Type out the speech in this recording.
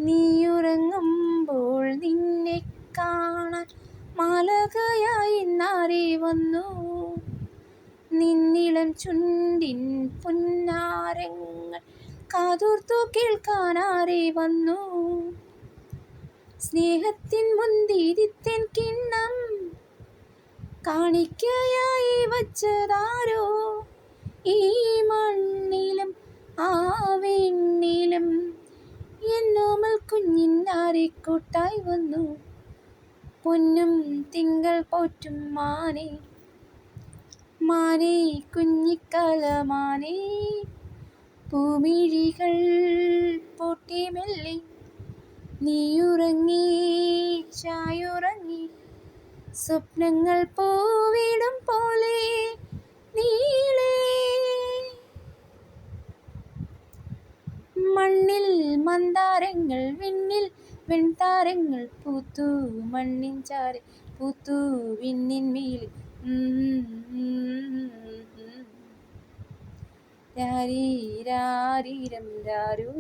നീയുറങ്ങുമ്പോൾ നിന്നെ കാണാൻ മാലകയായി നാരി വന്നു. നിന്നിളം ചുണ്ടിൻ പുന്നാരങ്ങൾ കാതോർത്തു കേൾക്കാനാരെ വന്നു. സ്നേഹത്തിൻ മുന്തിരിത്തേൻ കിണ്ണം കാണിക്കയായി വച്ചതാരോ. ഈ മണ്ണിലും ആ വിണ്ണിലും എന്നോമൽ കുഞ്ഞിനാരെ കൂട്ടായി വന്നു. പൊന്നും തിങ്കൾ പോറ്റും മാനേ, മാനേ കുഞ്ഞിക്കലമാനേ. പൂമിഴികൾ പൂട്ടി മെല്ലെ നീയുറങ്ങി, ചായുറങ്ങി. സ്വപ്നങ്ങൾ പൂവിടും പോലെ നീളേ. മണ്ണിൽ മന്ദാരങ്ങൾ വിണ്ണിൽ വെൺതാരങ്ങൾ പൂത്തു. മണ്ണിൻ ചാരെ പൂത്തു വിണ്ണിൻ മേലെ. രാരീരാരീരം രാരൂ.